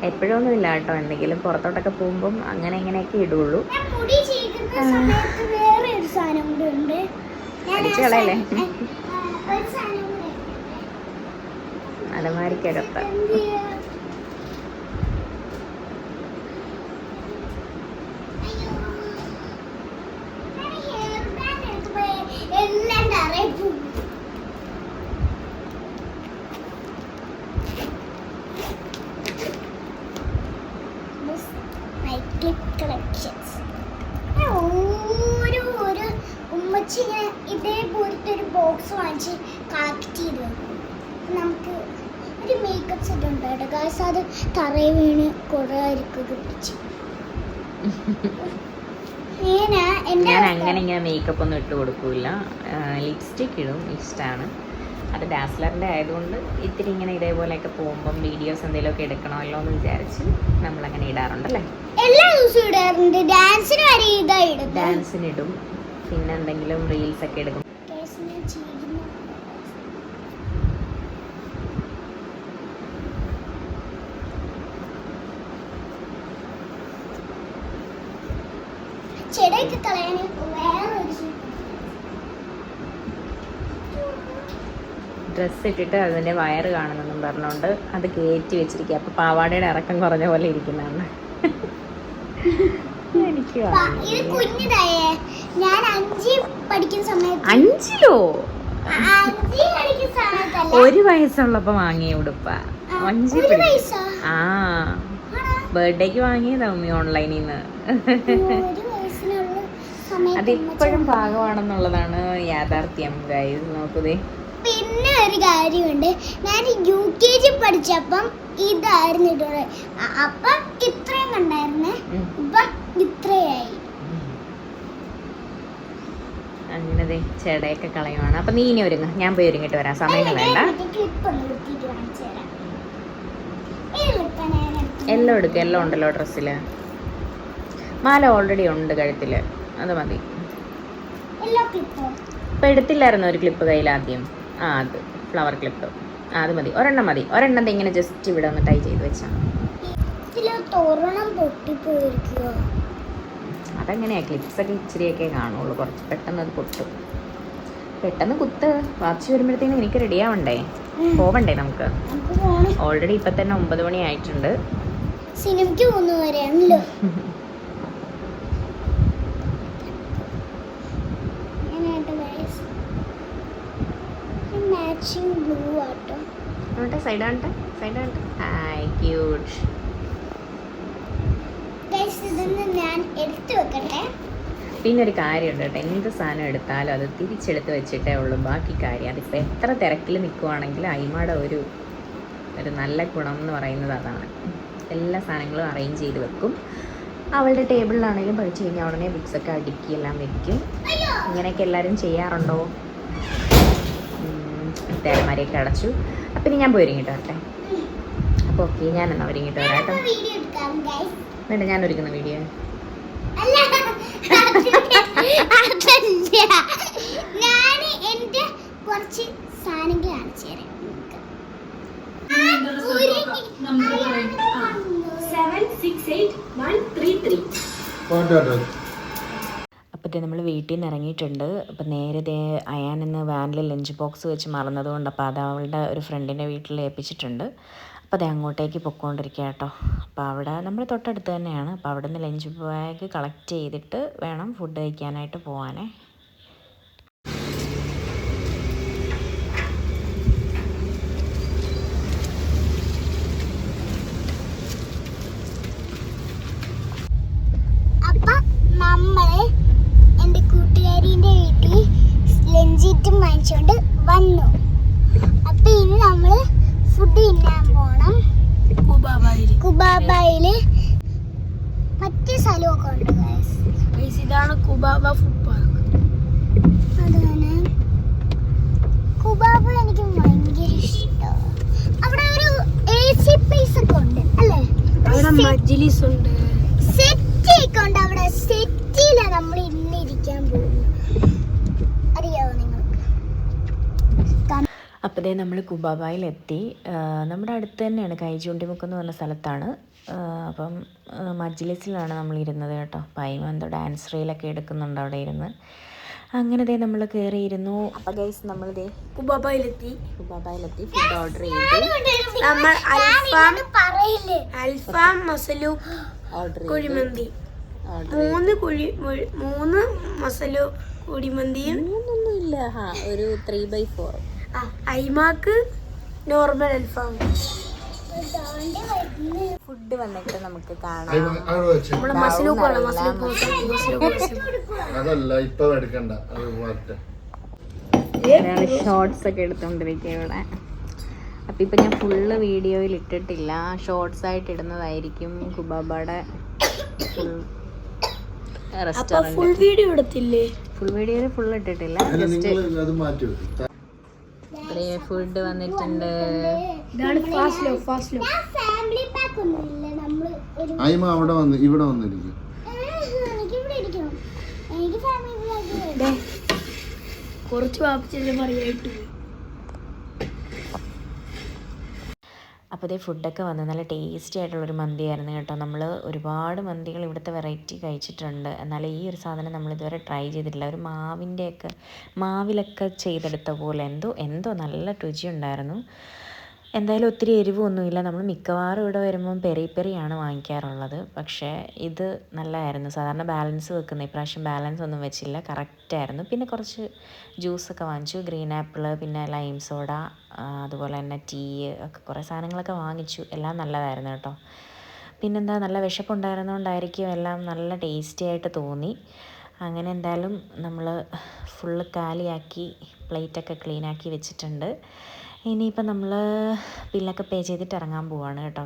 എപ്പോഴൊന്നും ഇല്ല കേട്ടോ, എന്തെങ്കിലും പുറത്തോട്ടൊക്കെ പോകുമ്പം അങ്ങനെ ഇങ്ങനെയൊക്കെ ഇടുള്ളൂ. ഞാൻ മുടി ചീകുന്ന സമയത്ത് വേറെ ഒരു സാധനം കൂടി ഉണ്ട്. ഞാൻ ആ അടിച്ച് കളയല്ലേ? ഒരു സാധനം കൂടി അലമാരിക്കകത്ത് എന്ത് ചെയ്യാ? അയ്യോ. ഞാൻ ഹെയർ ബാൻഡ് എടുത്തപ്പോ എല്ലാം തറയിൽ പോകും. This my clip collections. ഒരു ഉമ്മച്ചി ഇങ്ങനെ ഇതേപോലത്തെ ഒരു ബോക്സ് വാങ്ങിച്ച് കളക്ട് ചെയ്ത് വെക്കും. നമുക്ക് ഒരു മേക്കപ്പ് സെറ്റ് ഉണ്ട് കേട്ടോ ഗായ്സ്. അത് തറയിൽ വീണ് കുറേ പിടിച്ച് ഞാൻ അങ്ങനെ ഇങ്ങനെ മേക്കപ്പ് ഒന്നും ഇട്ട് കൊടുക്കൂല. ലിപ്സ്റ്റിക് ഇടും, ഇഷ്ടമാണ്. അത് ഡാസ്ലറിൻ്റെ ആയതുകൊണ്ട് ഇത്തിരി ഇങ്ങനെ ഇതേപോലെയൊക്കെ പോകുമ്പം വീഡിയോസ് എന്തെങ്കിലുമൊക്കെ എടുക്കണമല്ലോ എന്ന് വിചാരിച്ച് നമ്മളങ്ങനെ ഇടാറുണ്ടല്ലേ. എല്ലാ ദിവസവും ഇടാറുണ്ട്. ഡാൻസിന് വരെ ഇതാ ഇടും. ഡാൻസിനിടും, പിന്നെ എന്തെങ്കിലും റീൽസ് ഒക്കെ എടുക്കും. ചെടിയൊക്കെ കളയാൻ വേറൊരു ഡ്രസ്സ് ഇട്ടിട്ട് അതിൻ്റെ വയറ് കാണുന്നെന്നും പറഞ്ഞുകൊണ്ട് അത് കയറ്റി വെച്ചിരിക്കുക. അപ്പോൾ പാവാടയുടെ ഇറക്കം കുറഞ്ഞ പോലെ ഇരിക്കുന്നതാണ്. എനിക്ക് ഇത് കുഞ്ഞിതായേ. ഞാൻ 5 പഠിക്കുന്ന സമയത്ത് 5-ലോ 5 പഠിക്കുന്ന സമയത്തല്ല, 1 വയസ്സുള്ളപ്പോ വാങ്ങിയ ഉടുപ്പ. 5 ഒരു വയസ്സാ? ആ, ബർത്ത്ഡേക്ക് വാങ്ങിയതാ ഉമ്മി ഓൺലൈനിൽ നിന്ന്. ഒരു വയസ്സിനുള്ള സമയത്ത് അതിപ്പോഴും പാകമാണെന്നുള്ളതാണ് യാഥാർത്ഥ്യം ഗൈസ്. നോക്കുതേ. പിന്നെ ഒരു കാര്യമുണ്ട്, ഞാൻ UKG പഠിച്ചപ്പം ഇതായിരുന്നു ഇട്ടത്. അപ്പം ഇത്രയും കണ്ടായിരുന്നേ, ഇപ്പൊ ഇത്രയായി. അങ്ങനെ ചെടയൊക്കെ കളയുവാണ്. അപ്പൊ നീ ഇനി ഒരുങ്ങ, ഞാൻ പോയി ഒരുങ്ങിട്ട് വരാം. സമയം വേണ്ട. ക്ലിപ്പ് ഒന്ന് കുത്തിയിട്ട് കാണിച്ചു തരാം. ഈ ക്ലിപ്പാണ് ഞാൻ എടുത്തത്. എല്ലാം എടുക്കുക, എല്ലാം ഉണ്ടല്ലോ ഡ്രസ്സില്. മാല ഓൾറെഡി ഉണ്ട് കഴുത്തില്, അത് മതി. എല്ലാ ക്ലിപ്പും ഇപ്പൊ എടുത്തില്ലായിരുന്നു ഒരു ക്ലിപ്പ് കയ്യിൽ ആദ്യം? ആ, അത് ഫ്ലവർ ക്ലിപ്പ്. അത് മതി, ഒരെണ്ണം മതി. ഒരെണ്ണം ഇങ്ങനെ ജസ്റ്റ് ഇവിടെ ഒന്ന് ടൈ ചെയ്ത് വെച്ചാൽ. ഇതില് തോരണം പൊട്ടിപ്പോയിരിക്കുക. അതെങ്ങനെയാ, ക്ലിപ്സ് ഒക്കെ ഇച്ചിരിയൊക്കെ കാണുള്ളൂ, കുറച്ച് പെട്ടെന്ന് അത് പൊട്ടും. പെട്ടെന്ന് കുത്ത്. വാച്ച് വരുമ്പോഴത്തേനും എനിക്ക് റെഡി ആവണ്ടേ, പോവണ്ടേ നമുക്ക്. നമുക്ക് പോണം. ഓൾറെഡി ഇപ്പൊ തന്നെ 9 മണി ആയിട്ടുണ്ട്. സിനിമയ്ക്ക് പോകുന്നവരെയാണല്ലോ. Matching blue auto. സൈഡ് ആണ്ടെ, സൈഡ് ആണ്ടെ. Hi cute. ഗൈസ്, ഇതൊന്ന് ഞാൻ എടുത്തു വെക്കട്ടെ. പിന്നെ ഒരു കാര്യമുണ്ട് കേട്ടോ, എന്ത് സാധനം എടുത്താലും അത് തിരിച്ചെടുത്ത് വെച്ചിട്ടേ ഉള്ളൂ ബാക്കി കാര്യം. അതിപ്പോൾ എത്ര തിരക്കിൽ നിൽക്കുവാണെങ്കിലും അയിമയുടെ ഒരു നല്ല ഗുണം എന്ന് പറയുന്നത് അതാണ്. എല്ലാ സാധനങ്ങളും അറേഞ്ച് ചെയ്ത് വെക്കും. അവളുടെ ടേബിളിലാണെങ്കിലും പഠിച്ചു കഴിഞ്ഞാൽ ഉടനെ ബുക്സൊക്കെ അടുക്കി എല്ലാം വെക്കും. ഇങ്ങനെയൊക്കെ എല്ലാവരും ചെയ്യാറുണ്ടോ? തേരമാരെയൊക്കെ അടച്ചു. അപ്പം ഇനി ഞാൻ പോയി ഒരുങ്ങിട്ട് വരട്ടെ. അപ്പോൾ ഓക്കെ, ഞാനെന്നാ ഒരുങ്ങിട്ട് വരാം കേട്ടോ. വേണ്ട, ഞാൻ ഒരുക്കുന്ന വീഡിയോ. ഞാൻ എന്റെ കുറച്ച് സാധനങ്ങൾ കാണിച്ചു തരാം. അപ്പോൾ നമ്മൾ വീട്ടിൽ നിന്ന് ഇറങ്ങിയിട്ടുണ്ട്. അപ്പോൾ നേരെ അയാൻ ഇന്ന് വാനിൽ ലഞ്ച് ബോക്സ് വെച്ച് മറന്നതുകൊണ്ട് അപ്പോൾ അത് അവളുടെ ഒരു ഫ്രണ്ടിൻ്റെ വീട്ടിൽ ഏൽപ്പിച്ചിട്ടുണ്ട്. അപ്പോൾ അത് അങ്ങോട്ടേക്ക് പൊയ്ക്കൊണ്ടിരിക്കുക കേട്ടോ. അപ്പോൾ അവിടെ നമ്മൾ തൊട്ടടുത്ത് തന്നെയാണ്. അപ്പോൾ അവിടെ നിന്ന് ലഞ്ച് ബാഗ് കളക്ട് ചെയ്തിട്ട് വേണം ഫുഡ് കഴിക്കാനായിട്ട് പോകാനേ. അപ്പം നമ്മള് എൻ്റെ കൂട്ടുകാരിൻ്റെ വീട്ടിൽ ലഞ്ചിറ്റും വാങ്ങിച്ചുകൊണ്ട് വന്നു. അപ്പം ഇനി നമ്മൾ ഫുഡ് തിന്നാൻ പോകണം. കുബാബയിൽ മറ്റേ സ്ഥലമൊക്കെ ഉണ്ട് ഗൈസ്. ഇതാണ് കുബാബ ഫുഡ് പാർക്ക്. അതാണ് കുബാബ. എനിക്ക് ഭയങ്കര ഇഷ്ടമാണ്. അവിടെ ഒരു AC പ്ലേസ് ഒക്കെ ഉണ്ട് അല്ലേ? അവിടെ മജ്ലിസ് ഉണ്ട്. സെറ്റ് ഒക്കെ ഉണ്ട് അവിടെ സെറ്റിലാണ് നമ്മൾ ഇന്ന് ഇരിക്കാൻ പോകുന്നത്. അറിയാവോ നിങ്ങൾക്ക്? അപ്പോൾ ദേ നമ്മൾ കുബാബായിലെത്തി. നമ്മുടെ അടുത്ത് തന്നെയാണ്, കൈചൂണ്ടിമുക്ക് എന്ന് പറഞ്ഞ സ്ഥലത്താണ്. അപ്പം മജ്ലിസിലാണ് നമ്മൾ ഇരുന്നത് കേട്ടോ. പൈമ എന്തോ ഡാൻസ് റീലൊക്കെ എടുക്കുന്നുണ്ട് അവിടെ ഇരുന്ന്. അങ്ങനെ ദേ നമ്മൾ കയറിയിരുന്നു. അപ്പോൾ ഗൈസ് നമ്മൾ ദേ കുബാബായിലെത്തി. ഫുഡ് ഓർഡർ ചെയ്തു. നമ്മൾ അൽഫാം മസലു കുഴിമന്തി, 3 മസലു കുഴിമന്തിയും ഒന്നുമില്ല, ഒരു 3/4. അയിമാക്ക് നോർമൽ അൽഫാം. ഫുഡ് വന്നിട്ട് നമുക്ക് കാണാം. നമ്മുടെ മസലു അതല്ല ഇപ്പൊ എടുക്കണ്ട, അത് മാറ്റം. ഷോർട്സ് ഒക്കെ എടുത്തോണ്ടിരിക്കുക ഇവിടെ. അപ്പം ഇപ്പം ഞാൻ ഫുള്ള് വീഡിയോയിൽ ഇട്ടിട്ടില്ല, ഷോർട്സ് ആയിട്ട് ഇടുന്നതായിരിക്കും. കുബാബയുടെ റെസ്റ്റോറൻറ്റ് ഫുൾ വീഡിയോ എടുത്തില്ലേ? ഫുൾ വീഡിയോയിൽ ഫുൾ ഇട്ടിട്ടില്ല, ജസ്റ്റ് ഫുഡ് വന്നിട്ടുണ്ട്. ഫാമിലി പാക്ക് ഒന്നുമില്ല. നമ്മൾ അയിമ അവിടെ വന്ന് ഇവിടെ വന്നിരിക്കും. എനിക്ക് ഇവിടെ ഇരിക്കണം. എനിക്ക് ഫാമിലി പാക്ക് കുറച്ച് വാപ്പിച്ചല്ലേ പറയായിട്ട്. അപ്പോൾ ഇതേ ഫുഡൊക്കെ വന്ന് നല്ല ടേസ്റ്റി ആയിട്ടുള്ളൊരു മന്തിയായിരുന്നു കേട്ടോ. നമ്മൾ ഒരുപാട് മന്തികൾ ഇവിടുത്തെ വെറൈറ്റി കഴിച്ചിട്ടുണ്ട്, എന്നാൽ ഈ ഒരു സാധനം നമ്മൾ ഇതുവരെ ട്രൈ ചെയ്തിട്ടില്ല. ഒരു മാവിലൊക്കെ ചെയ്തെടുത്ത പോലെ എന്തോ നല്ല രുചി ഉണ്ടായിരുന്നു. എന്തായാലും ഒത്തിരി എരിവൊന്നുമില്ല. നമ്മൾ മിക്കവാറും ഇവിടെ വരുമ്പം പെരിയാണ് വാങ്ങിക്കാറുള്ളത്, പക്ഷേ ഇത് നല്ലതായിരുന്നു. സാധാരണ ബാലൻസ് വെക്കുന്ന, ഇപ്രാവശ്യം ബാലൻസ് ഒന്നും വെച്ചില്ല, കറക്റ്റായിരുന്നു. പിന്നെ കുറച്ച് ജ്യൂസൊക്കെ വാങ്ങിച്ചു, ഗ്രീൻ ആപ്പിൾ, പിന്നെ ലൈം സോഡ, അതുപോലെ തന്നെ ടീ ഒക്കെ കുറേ സാധനങ്ങളൊക്കെ വാങ്ങിച്ചു. എല്ലാം നല്ലതായിരുന്നു കേട്ടോ. പിന്നെന്താ, നല്ല വിശപ്പുണ്ടായിരുന്നതുകൊണ്ടായിരിക്കും എല്ലാം നല്ല ടേസ്റ്റി ആയിട്ട് തോന്നി. അങ്ങനെ എന്തായാലും നമ്മൾ ഫുള്ള് കാലിയാക്കി, പ്ലേറ്റൊക്കെ ക്ലീനാക്കി വെച്ചിട്ടുണ്ട്. ഇനിയിപ്പോൾ നമ്മൾ ബില്ലൊക്കെ പേ ചെയ്തിട്ട് ഇറങ്ങാൻ പോവാണ് കേട്ടോ.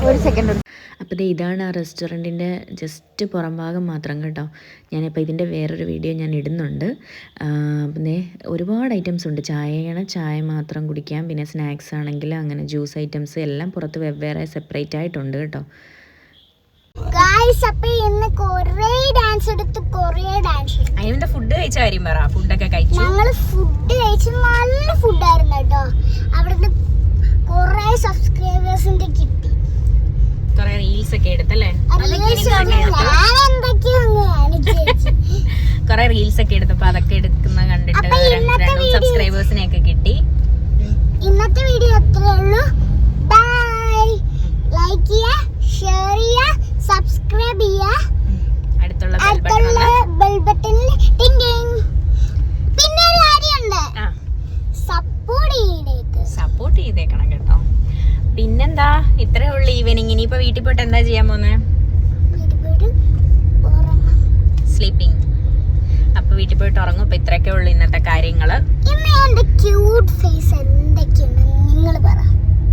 ഒരു സെക്കൻഡ്. അപ്പോൾ ഇതാണ് ആ റെസ്റ്റോറൻറ്റിൻ്റെ ജസ്റ്റ് പുറം ഭാഗം മാത്രം കേട്ടോ. ഞാനിപ്പോൾ ഇതിൻ്റെ വേറൊരു വീഡിയോ ഞാൻ ഇടുന്നുണ്ട്. പിന്നെ ഒരുപാട് ഐറ്റംസ് ഉണ്ട്. ചായ മാത്രം കുടിക്കാം, പിന്നെ സ്നാക്സ് ആണെങ്കിൽ അങ്ങനെ ജ്യൂസ് ഐറ്റംസ് എല്ലാം പുറത്ത് വെവ്വേറെ സെപ്പറേറ്റ് ആയിട്ടുണ്ട് കേട്ടോ. അതിന്റെ ഫുഡ് കഴിച്ച കാര്യം പറ. ഫുഡൊക്കെ കഴിച്ചു. ഞങ്ങള് ഫുഡ് കഴിച്ചു, നല്ല ഫുഡായിരുന്നു കേട്ടോ. അവിടുന്ന് കൊറേ സബ്സ്ക്രൈബേഴ്സിന്റെ കിട്ടി, കൊറേ റീൽസ് ഒക്കെ എടുത്തല്ലേ? കൊറേ റീൽസ് ഒക്കെ എടുത്തപ്പോ അതൊക്കെ എടുക്കുന്ന കണ്ടിട്ട് 2 സബ്സ്ക്രൈബേഴ്സിനെ ഒക്കെ കിട്ടി. ഇന്നത്തെ വീഡിയോ അത്രേ ഉള്ളൂ. ബൈ. ലൈക്ക് ചെയ്യുക, ഷെയർ ചെയ്യുക, സബ്സ്ക്രൈബ് ചെയ്യുക, അടുത്തുള്ള ബെൽ ബട്ടണിൽ ടിങ് ടിങ്. പിന്നെ ഒരു കാര്യമുണ്ട്, സപ്പോർട്ട് ചെയ്തേക്കണം കേട്ടോ. പിന്നെന്താ, ഇത്രേ ഉള്ളു ഈവനിങ്. ഇനിയിപ്പോ വീട്ടിൽ പോയിട്ട് എന്താ ചെയ്യാൻ പോന്നെ? സ്ലീപ്പിംഗ്. അപ്പൊ വീട്ടിൽ പോയിട്ട് ഉറങ്ങും. അപ്പൊ ഇത്രയൊക്കെ ഉള്ളു ഇന്നത്തെ കാര്യങ്ങള്. ക്യൂട്ട് ഫേസ് എന്തൊക്കെയുണ്ട് നിങ്ങൾ പറ.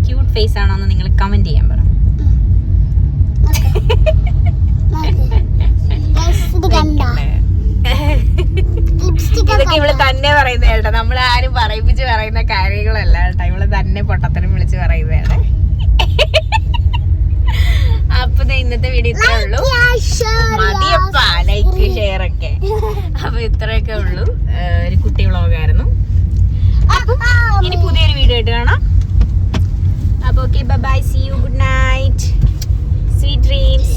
ക്യൂട്ട് ഫേസ് ആണോന്ന് നിങ്ങൾ കമന്റ് ചെയ്യാൻ പറ. ഇതൊക്കെ ഇവള് തന്നെ പറയുന്ന കേട്ടോ, നമ്മൾ ആരും പറയിപ്പിച്ച് പറയുന്ന കാര്യങ്ങളല്ല കേട്ടോ. ഇവള് തന്നെ പൊട്ടത്തരം വിളിച്ച് പറയുന്നതാണ്. അപ്പൊ ഇന്നത്തെ വീഡിയോ ഇത്രേ ഉള്ളൂ. മതിയപ്പാ ലൈക്ക് ഷെയർ ഒക്കെ. അപ്പൊ ഇത്രയൊക്കെ ഉള്ളൂ. ഒരു കുട്ടി വ്ളോഗായിരുന്നു. ഇനി പുതിയൊരു വീഡിയോ ആയിട്ട് കാണാം. അപ്പൊ okay, bye, see you, good night, sweet dreams.